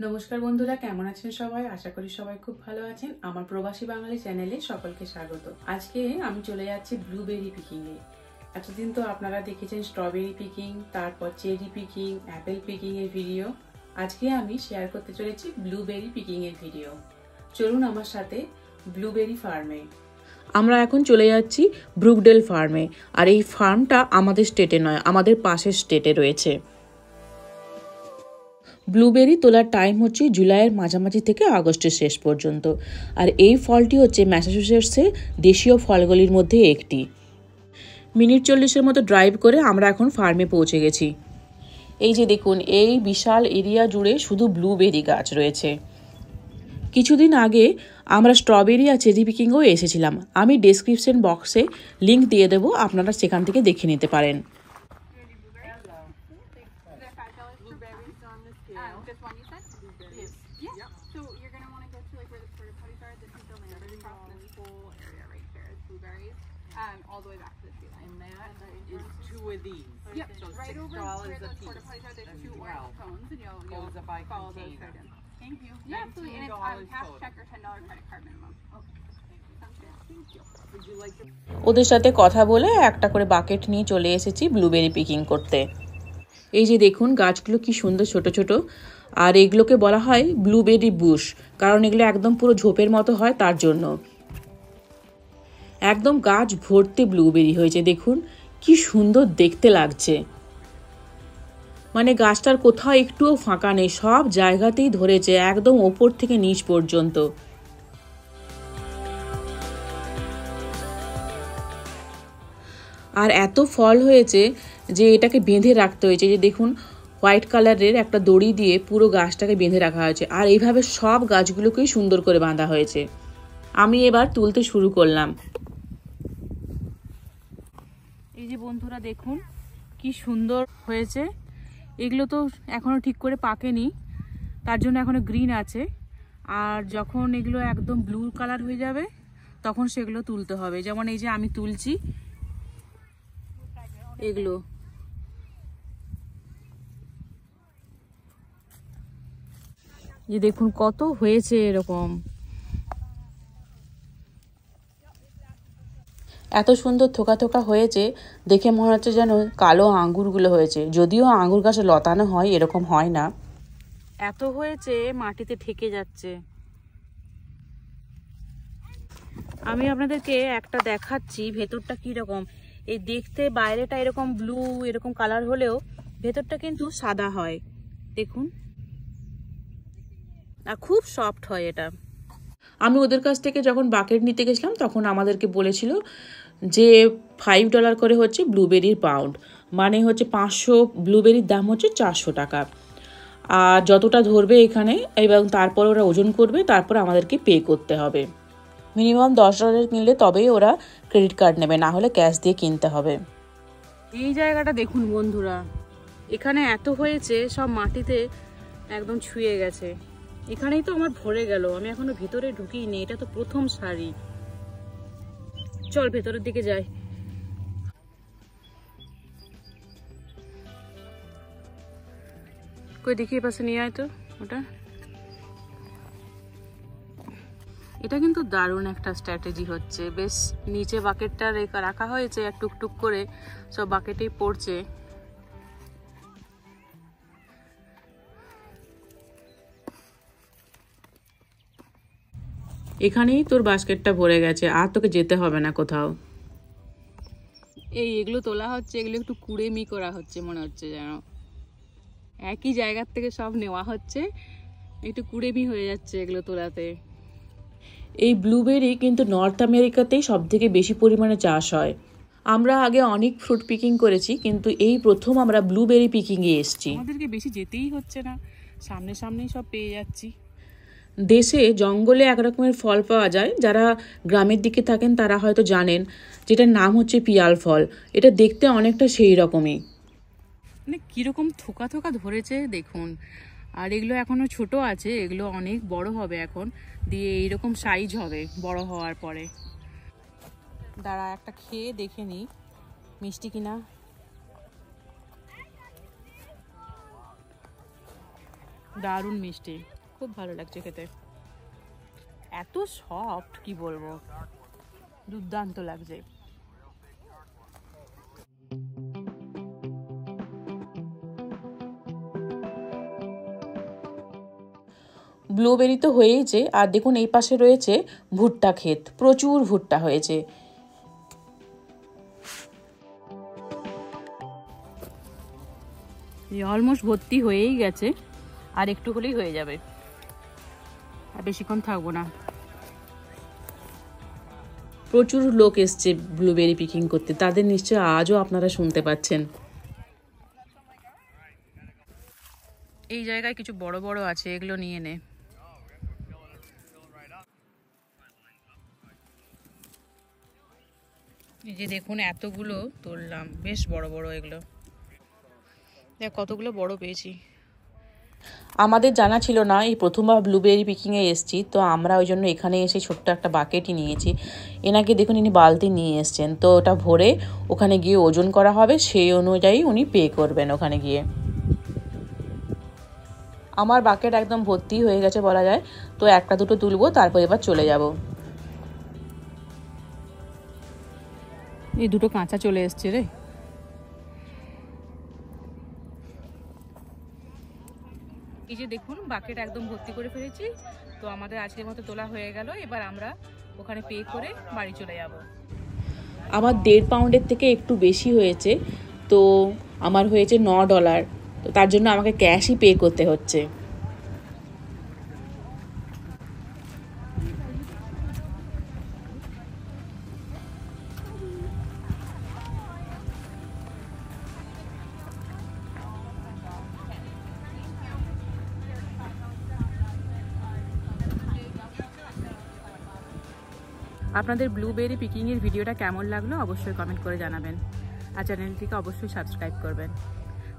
নমস্কার বন্ধুরা, কেমন আছেন সবাই? আশা করি সবাই খুব ভালো আছেন। আমার প্রবাসী বাঙালি চ্যানেলে সকলকে স্বাগত। আজকে আমি চলে যাচ্ছি ব্লুবেরি পিকিং এ। এতদিন তো আপনারা দেখেছেন স্ট্রবেরি পিকিং, তারপর চেরি পিকিং, অ্যাপেল পিকিং এর ভিডিও। আজকে আমি শেয়ার করতে চলেছি ব্লুবেরি পিকিং এর ভিডিও। চলুন আমার সাথে ব্লুবেরি ফার্মে। আমরা এখন চলে যাচ্ছি ব্রুকডেল ফার্মে। আর এই ফার্মটা আমাদের স্টেটে নয়, আমাদের পাশের স্টেটে রয়েছে। ব্লুবেরি তোলার টাইম হচ্ছে জুলাইয়ের মাঝামাঝি থেকে আগস্টের শেষ পর্যন্ত। আর এই ফলটি হচ্ছে ম্যাসাচুসেটসের দেশীয় ফলগুলির মধ্যে একটি। মিনিট 40-এর মতো ড্রাইভ করে আমরা এখন ফার্মে পৌঁছে গেছি। এই যে দেখুন, এই বিশাল এরিয়া জুড়ে শুধু ব্লুবেরি গাছ রয়েছে। কিছুদিন আগে আমরা স্ট্রবেরি আর চেরি পিকিংও এসেছিলাম। আমি ডেসক্রিপশন বক্সে লিঙ্ক দিয়ে দেবো, আপনারা সেখান থেকে দেখে নিতে পারেন। Just one you said? Yes. Yeah. So you're going to want to go to like where the porta potties are. This is the land across this whole area right here is blueberries. All the way back to the tree line. And that is two of these. Yep. So Right over where those porta potties are, there's two orange cones, and you'll follow those right in. Thank you. Yeah, absolutely. And it's cash check or $10 credit card minimum. Okay. Sounds good. Thank you. Would you like to? ওদের সাথে কথা বলে একটা করে bucket নিয়ে চলে এসেছি blueberry Peking করতে। এই যে দেখুন, গাছগুলো কি সুন্দর ছোট ছোট। আর এগুলোকে বলা হয় ব্লুবেরি বুশ, কারণ এগুলো একদম পুরো ঝোপের মতো হয়, তার জন্য। একদম গাছ ভর্তি ব্লুবেরি হয়েছে। দেখুন কি সুন্দর দেখতে লাগছে। মানে গাছটার কোথাও একটুও ফাঁকা নেই, সব জায়গাতেই ধরেছে, একদম ওপর থেকে নিচ পর্যন্ত। আর এত ফল হয়েছে যে এটাকে বেঁধে রাখতে হয়েছে। যে দেখুন, হোয়াইট কালারের একটা দড়ি দিয়ে পুরো গাছটাকে বেঁধে রাখা হয়েছে। আর এইভাবে সব গাছগুলোকেই সুন্দর করে বাঁধা হয়েছে। আমি এবার তুলতে শুরু করলাম। এই যে বন্ধুরা দেখুন কি সুন্দর হয়েছে। এগুলো তো এখনো ঠিক করে পাকেনি, তার জন্য এখনো গ্রিন আছে। আর যখন এগুলো একদম ব্লু কালার হয়ে যাবে তখন সেগুলো তুলতে হবে। যেমন এই যে আমি তুলছি এগুলো। যে দেখুন কত হয়েছে এরকম। এত সুন্দর থোকা থোকা হয়েছে, দেখে মনে হচ্ছে যেন কালো আঙ্গুরগুলো হয়েছে। যদিও আঙ্গুর গাছে লতানো হয়, এরকম হয় না। এত হয়েছে মাটিতে ঠেকে যাচ্ছে। আমি আপনাদেরকে একটা দেখাচ্ছি ভেতরটা কি রকম। এই দেখতে বাইরেটা এরকম ব্লু এরকম কালার হলেও ভেতরটা কিন্তু সাদা হয়। দেখুন, আর খুব সফট হয় এটা। আমি ওদের কাছ থেকে যখন বাকেট নিতে গেছিলাম তখন আমাদেরকে বলেছিল যে $5 করে হচ্ছে ব্লুবেরির পাউন্ড, মানে হচ্ছে 500 ব্লুবেরির দাম হচ্ছে 400 টাকা। আর যতটা ধরবে এখানে, এবং তারপর ওরা ওজন করবে, তারপর আমাদেরকে পে করতে হবে। মিনিমাম $10 কিনলে তবেই ওরা ক্রেডিট কার্ড নেবে, না হলে ক্যাশ দিয়ে কিনতে হবে। এই জায়গাটা দেখুন বন্ধুরা, এখানে এত হয়েছে, সব মাটিতে একদম ছুঁয়ে গেছে। এখানেই তো আমার ভরে গেল, আমি এখনো ভেতরে ঢুকিনি। এটা তো প্রথম সারি। চল ভেতরের দিকে যাই। কই দেখি পাশে নিয়ে আয় তো ওটা। এটা কিন্তু দারুণ একটা স্ট্র্যাটেজি হচ্ছে। বেশ নিচে বাকেটটা রাখা হয়েছে, আর টুকটুক করে সব বাকেটেই পড়ছে। এখানেই তোর বাস্কেটটা ভরে গেছে, আর তোকে যেতে হবে না কোথাও। এগুলো তোলা হচ্ছে, এগুলো একটু কুড়েমি করা হচ্ছে মনে হচ্ছে, যেন একই জায়গার থেকে সব নেওয়া হচ্ছে, একটু কুড়েমি হয়ে যাচ্ছে এগুলো তোলাতে। এই ব্লুবেরি কিন্তু নর্থ আমেরিকাতেই সব থেকে বেশি পরিমাণে চাষ হয়। আমরা আগে অনেক ফ্রুট পিকিং করেছি, কিন্তু এই প্রথম আমরা ব্লুবেরি পিকিংয়ে এসেছি। আমাদেরকে বেশি যেতেই হচ্ছে না, সামনে সামনেই সব পেয়ে যাচ্ছি। দেশে জঙ্গলে এক রকমের ফল পাওয়া যায়, যারা গ্রামের দিকে থাকেন তারা হয়তো জানেন, যেটার নাম হচ্ছে পিয়াল ফল। এটা দেখতে অনেকটা সেই রকমই। মানে কীরকম থোকা থোকা ধরেছে দেখুন। আর এগুলো এখনো ছোট আছে, এগুলো অনেক বড় হবে এখন, দিয়ে এইরকম সাইজ হবে বড় হওয়ার পরে। দাঁড়া একটা খেয়ে দেখে নিই মিষ্টি কিনা। দারুণ মিষ্টি, খুব ভালো লাগছে খেতে, এত সফট কি বলবো, দুর্দান্ত লাগছে। ব্লুবেরি তো হয়েইছে, আর দেখুন এই পাশে রয়েছে ভুট্টা ক্ষেত, প্রচুর ভুট্টা হয়েছে। অলমোস্ট ভর্তি হয়েই গেছে, আর একটু হলেই হয়ে যাবে, আর বেশিক্ষণ থাকবো না। প্রচুর লোক এসছে ব্লুবেরি পিকিং করতে, তাদের নিশ্চয় আজও আপনারা শুনতে পাচ্ছেন। এই জায়গায় কিছু বড় বড় আছে, এগুলো নিয়ে নে। এই যে দেখুন এতগুলো তুললাম, বেশ বড় বড় এগুলো, দেখ কতগুলো বড় পেয়েছি। আমাদের জানা ছিল না, এই প্রথমবার ব্লুবেরি পিকিংয়ে এসেছি, তো আমরা ওই জন্য এখানে এসে ছোট্ট একটা বাকেটই নিয়েছি। এনাকে দেখুন ইনি বালতি নিয়ে এসছেন, তো ওটা ভরে ওখানে গিয়ে ওজন করা হবে, সেই অনুযায়ী উনি পে করবেন ওখানে গিয়ে। আমার বাকেট একদম ভর্তি হয়ে গেছে বলা যায়, তো একটা দুটো তুলবো, তারপর এবার চলে যাব। এই দুটো কাঁচা চলে এসছে রে। এই যে দেখুন বাকেট একদম ভর্তি করে ফেলেছি, তো আমাদের আজকের মতো তোলা হয়ে গেল। এবার আমরা ওখানে পে করে বাড়ি চলে যাব। আমার 1.5 পাউন্ডের থেকে একটু বেশি হয়েছে, তো আমার হয়েছে $9, তো তার জন্য আমাকে ক্যাশই পে করতে হচ্ছে। আপনাদের ব্লুবেরি পিকিংয়ের ভিডিওটা কেমন লাগলো অবশ্যই কমেন্ট করে জানাবেন, আর চ্যানেলটিকে অবশ্যই সাবস্ক্রাইব করবেন।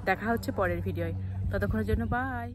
দেখা হচ্ছে পরের ভিডিওয়, ততক্ষণের জন্য বাই।